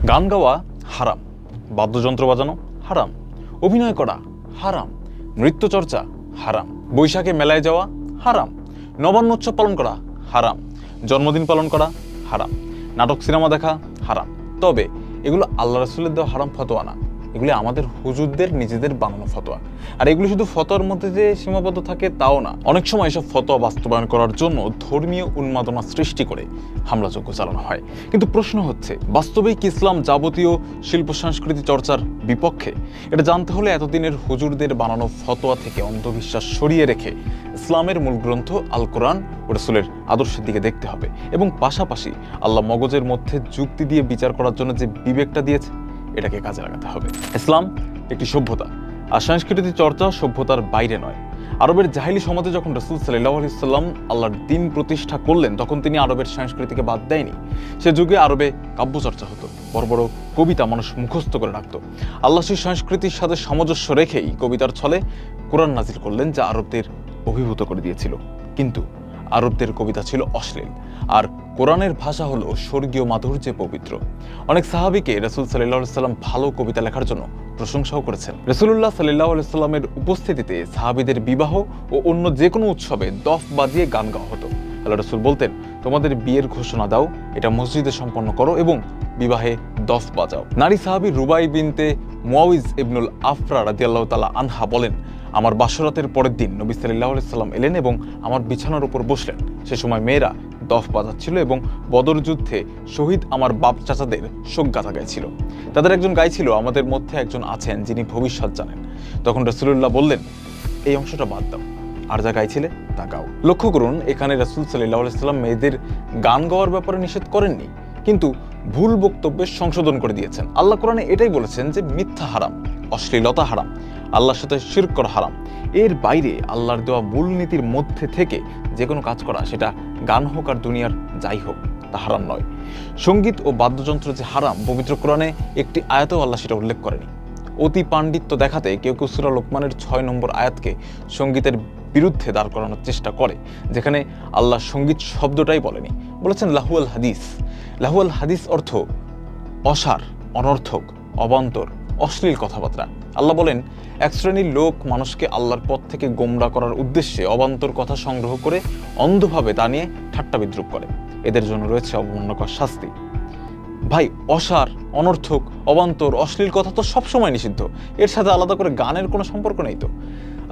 গান গাওয়া হারাম, বাদ্যযন্ত্র বাজানো হারাম, অভিনয় করা হারাম, নৃত্যচর্চা হারাম, বৈশাখে মেলায় যাওয়া হারাম, নবান্ন উৎসব পালন করা হারাম, জন্মদিন পালন করা হারাম, নাটক সিনেমা দেখা হারাম। তবে এগুলো আল্লাহ রাসূলের দেওয়া হারাম ফতোয়া না, এগুলি আমাদের হুজুরদের নিজেদের বানানো ফতোয়া। আর এগুলি শুধু ফতোয়ার মধ্যে যে সীমাবদ্ধ থাকে তাও না, অনেক সময় এসব ফতোয়া বাস্তবায়ন করার জন্য ধর্মীয় উন্মাদনা সৃষ্টি করে হামলাযজ্ঞ চালানো হয়। কিন্তু প্রশ্ন হচ্ছে, বাস্তবেই কি ইসলাম যাবতীয় শিল্প সংস্কৃতি চর্চার বিপক্ষে? এটা জানতে হলে এতদিনের হুজুরদের বানানো ফতোয়া থেকে অন্ধবিশ্বাস সরিয়ে রেখে ইসলামের মূল গ্রন্থ আল কোরআন ও রাসূলের আদর্শের দিকে দেখতে হবে, এবং পাশাপাশি আল্লাহ মগজের মধ্যে যুক্তি দিয়ে বিচার করার জন্য যে বিবেকটা দিয়েছে এটাকে কাজে লাগাতে হবে। ইসলাম একটি সভ্যতা, আর সংস্কৃতি চর্চা সভ্যতার বাইরে নয়। আরবের জাহিলি সমাজে যখন রাসূল সাল্লাল্লাহু আলাইহি সাল্লাম আল্লাহর দ্বীন প্রতিষ্ঠা করলেন, তখন তিনি আরবের সংস্কৃতিকে বাদ দেয়নি। সে যুগে আরবে কাব্যচর্চা হতো, বড় বড় কবিতা মানুষ মুখস্থ করে রাখত। আল্লাহ সেই সংস্কৃতির সাথে সামঞ্জস্য রেখেই কবিতার ছলে কোরআন নাজিল করলেন, যা আরবদের অভিভূত করে দিয়েছিল। কিন্তু আরবদের কবিতা ছিল অশ্লীল, আর কোরআনের ভাষা হলো স্বর্গীয় মাধুর্যে পবিত্র। অনেক সাহাবীকে রাসূল সাল্লাল্লাহু আলাইহি সাল্লাম ভালো কবিতা লেখার জন্য প্রশংসাও করেছেন। রাসূলুল্লাহ সাল্লাল্লাহু আলাইহি সাল্লামের উপস্থিতিতে সাহাবীদের বিবাহ ও অন্য যে কোনো উৎসবে দফ বাজিয়ে গান গাওয়া হতো। আল্লাহ রাসূল বলতেন, তোমাদের বিয়ের ঘোষণা দাও, এটা মসজিদে সম্পন্ন করো এবং বিবাহে দফ বাজাও। নারী সাহাবী রুবাই বিনতে মুয়াউইজ ইবনুল আফরা রাদিয়াল্লাহু তাআলা আনহা বলেন, আমার বাসরাতের পরের দিন নবী সাল্লাল্লাহু আলাইহি সাল্লাম এলেন এবং আমার বিছানার উপর বসলেন। সে সময় মেয়েরা দফ বাজাচ্ছিল এবং বদর যুদ্ধে শহীদ আমার বাপ চাচাদের শোক গাথা গাইছিল। তাদের একজন গাইছিল, আমাদের মধ্যে একজন আছেন যিনি ভবিষ্যৎ জানেন। তখন রাসূলুল্লাহ বললেন, এই অংশটা বাদ দাও, আর যা গাইছিলে তা গাও। লক্ষ্য করুন, এখানে রাসূল সাল্লাল্লাহু আলাইহি সাল্লাম মেয়েদের গান গাওয়ার ব্যাপারে নিষেধ করেননি, কিন্তু ভুল বক্তব্যের সংশোধন করে দিয়েছেন। আল্লাহ কোরআনে এটাই বলেছেন যে মিথ্যা হারাম, অশ্লীলতা হারাম, আল্লাহর সাথে শিরক করা হারাম। এর বাইরে আল্লাহর দেওয়া মূলনীতির মধ্যে থেকে যে কোনো কাজ করা, সেটা গান হোক আর দুনিয়ার যাই হোক, তা হারাম নয়। সঙ্গীত ও বাদ্যযন্ত্র যে হারাম, পবিত্র কোরআনে একটি আয়াতেও আল্লাহ সেটা উল্লেখ করেনি। অতি পাণ্ডিত্য দেখাতে কেউ কেউ সূরা লোকমানের 6 নম্বর আয়াতকে সঙ্গীতের বিরুদ্ধে দাঁড় করানোর চেষ্টা করে, যেখানে আল্লাহ সঙ্গীত শব্দটাই বলেনি, বলেছেন লাহুয়াল হাদিস। লাহুয়াল হাদিস অর্থ অসার, অনর্থক, অবান্তর, অশ্লীল কথাবার্তা। আল্লাহ বলেন, এক শ্রেণীর লোক মানুষকে আল্লাহর পথ থেকে গোমরা করার উদ্দেশ্যে অবান্তর কথা সংগ্রহ করে অন্ধভাবে তা নিয়ে ঠাট্টা বিদ্রূপ করে, এদের জন্য রয়েছে অবমাননাকর শাস্তি। ভাই, অসার, অনর্থক, অবান্তর, অশ্লীল কথা তো সবসময় নিষিদ্ধ, এর সাথে আলাদা করে গানের কোনো সম্পর্ক নেই তো।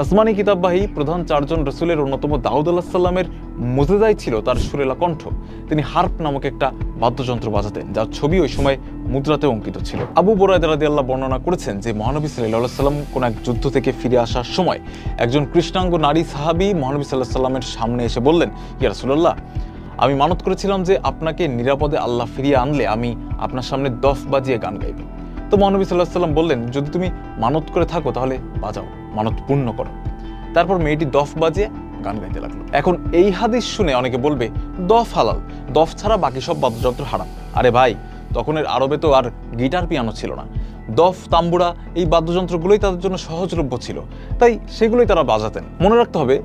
আসমানি কিতাববাহী প্রধান 4 জন রাসূলের অন্যতম দাউদ আলাইহিস সালামের মুজিজাই ছিল তার সুরেলা কণ্ঠ। তিনি হার্প নামক একটা বাদ্যযন্ত্র বাজাতেন, যার ছবি ওই সময় মুদ্রাতে অঙ্কিত ছিল। আবু বুরায়দা রাদিয়াল্লাহু বর্ণনা করেছেন যে মহানবী সাল্লাল্লাহু আলাইহি সাল্লাম কোন এক যুদ্ধ থেকে ফিরে আসার সময় একজন কৃষ্ণাঙ্গ নারী সাহাবী মহানবী সাল্লাল্লাহু আলাইহি সাল্লামের সামনে এসে বললেন, ইয়া রাসূলুল্লাহ, আমি মানত করেছিলাম যে আপনাকে নিরাপদে আল্লাহ ফিরিয়ে আনলে আমি আপনার সামনে দফ বাজিয়ে গান গাইব। তো মহানবী সাল্লাল্লাহু আলাইহি সাল্লাম বললেন, যদি তুমি মানত করে থাকো তাহলে বাজাও, মানত পূর্ণ করো। তারপর মেয়েটি দফ বাজিয়ে গান গাইতে লাগলো। এখন এই হাদিস শুনে অনেকে বলবে, দফ হালাল, দফ ছাড়া বাকি সব বাদ্যযন্ত্র হারাম। আরে ভাই, তখনের আরবে তো আর গিটার পিয়ানো ছিল না। দফ, তাম্বুরা, এই বাদ্যযন্ত্রগুলোই তাদের জন্য সহজলভ্য ছিল, তাই সেগুলোই তারা বাজাতেন। মনে রাখতে হবে,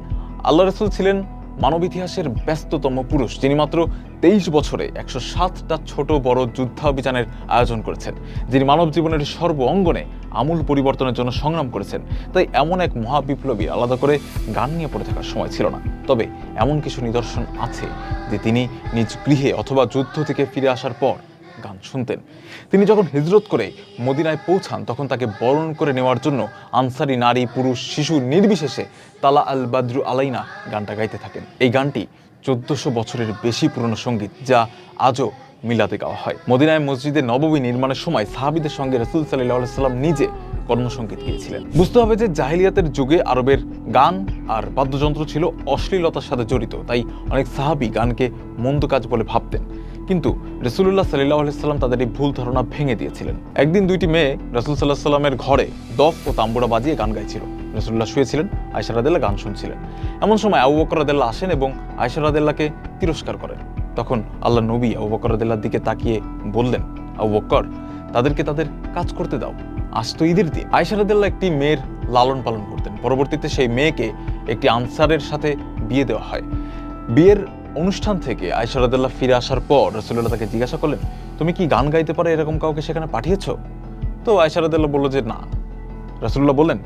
আল্লাহ রাসূল ছিলেন মানব ইতিহাসের ব্যস্ততম পুরুষ, যিনি মাত্র 23 বছরে 107টা ছোট বড় যুদ্ধাভিযানের আয়োজন করেছেন, যিনি মানব জীবনের সর্ব অঙ্গনে আমূল পরিবর্তনের জন্য সংগ্রাম করেছেন। তাই এমন এক মহাবিপ্লবী আলাদা করে গান নিয়ে পড়ে থাকার সময় ছিল না। তবে এমন কিছু নিদর্শন আছে যে তিনি নিজ গৃহে অথবা যুদ্ধ থেকে ফিরে আসার পর গান শুনতেন। তিনি যখন হিজরত করে মদিনায় পৌঁছান, তখন তাকে বরণ করে নেওয়ার জন্য আনসারি নারী, পুরুষ, শিশু নির্বিশেষে তালা আল বাদরু আলাইনা গানটা গাইতে থাকেন। এই গানটি 1400 বছরের বেশি পুরনো সঙ্গীত, যা আজও মিলাদে গাওয়া হয়। মদিনায় মসজিদে নববী নির্মাণের সময় সাহাবীদের সঙ্গে রাসূল সাল্লাল্লাহু আলাইহি সাল্লাম নিজে কর্মসঙ্গীত গেয়েছিলেন। বুঝতে হবে যে জাহিলিয়াতের যুগে আরবের গান আর বাদ্যযন্ত্র ছিল অশ্লীলতার সাথে জড়িত, তাই অনেক সাহাবী গানকে মন্দ কাজ বলে ভাবতেন। কিন্তু রাসূলুল্লাহ সাল্লাল্লাহু আলাইহি সাল্লাম তাদের এই ভুল ধারণা ভেঙে দিয়েছিলেন। একদিন 2টি মেয়ে রাসূল সাল্লাল্লাহু আলাইহি সাল্লামের ঘরে দফ ও তাম্বুরা বাজিয়ে গান গাইছিল। রাসূলুল্লাহ শুয়েছিলেন, আয়েশা রাদিয়াল্লাহু গান শুনছিলেন। এমন সময় আবু বকর রাদিয়াল্লাহু আসেন এবং আয়েশা রাদিয়াল্লাহকে তিরস্কার করেন। তখন আল্লাহ নবী আবু বকর রাদিয়াল্লাহর দিকে তাকিয়ে বললেন, আবু বকর, তাদেরকে তাদের কাজ করতে দাও, আজ তো ঈদের দিন। আয়েশা রাদিয়াল্লাহু একটি মেয়ের লালন পালন করতেন। পরবর্তীতে সেই মেয়েকে একটি আনসারের সাথে বিয়ে দেওয়া হয়। বিয়ের অনুষ্ঠান থেকে আয়েশা রাদিয়াল্লাহু ফিরে আসার পর রাসূলুল্লাহ তাকে জিজ্ঞাসা করলেন, তুমি কি গান গাইতে পারো এরকম কাউকে সেখানে পাঠিয়েছো? তো আয়েশা রাদিয়াল্লাহু বলল যে না। রাসূলুল্লাহ বললেন,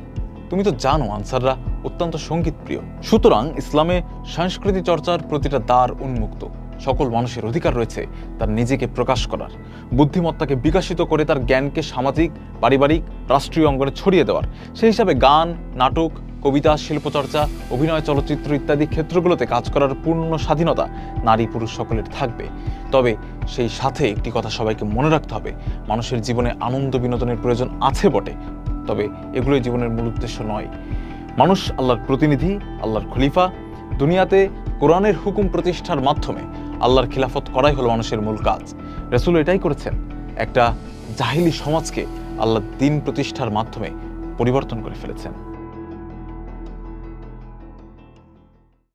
তুমি তো জানো আনসাররা অত্যন্ত সঙ্গীত প্রিয়, সুতরাং ইসলামে সংস্কৃতি চর্চার প্রতিটা দ্বার উন্মুক্ত। সকল মানুষের অধিকার রয়েছে তার নিজেকে প্রকাশ করার, বুদ্ধিমত্তাকে বিকশিত করে তার জ্ঞানকে সামাজিক, পারিবারিক, রাষ্ট্রীয় অঙ্গনে ছড়িয়ে দেওয়ার। সেই হিসাবে গান, নাটক, কবিতা, শিল্পচর্চা, অভিনয়, চলচ্চিত্র ইত্যাদি ক্ষেত্রগুলোতে কাজ করার পূর্ণ স্বাধীনতা নারী পুরুষ সকলের থাকবে। তবে সেই সাথে একটি কথা সবাইকে মনে রাখতে হবে, মানুষের জীবনে আনন্দ বিনোদনের প্রয়োজন আছে বটে, তবে এগুলোই জীবনের মূল উদ্দেশ্য নয়। মানুষ আল্লাহর প্রতিনিধি, আল্লাহর খলিফা। দুনিয়াতে কোরআনের হুকুম প্রতিষ্ঠার মাধ্যমে আল্লাহর খিলাফত করাই হলো মানুষের মূল কাজ। রাসূল এটাই করেছেন। একটা জাহিলি সমাজকে আল্লাহর দ্বীন প্রতিষ্ঠার মাধ্যমে পরিবর্তন করে ফেলেছেন।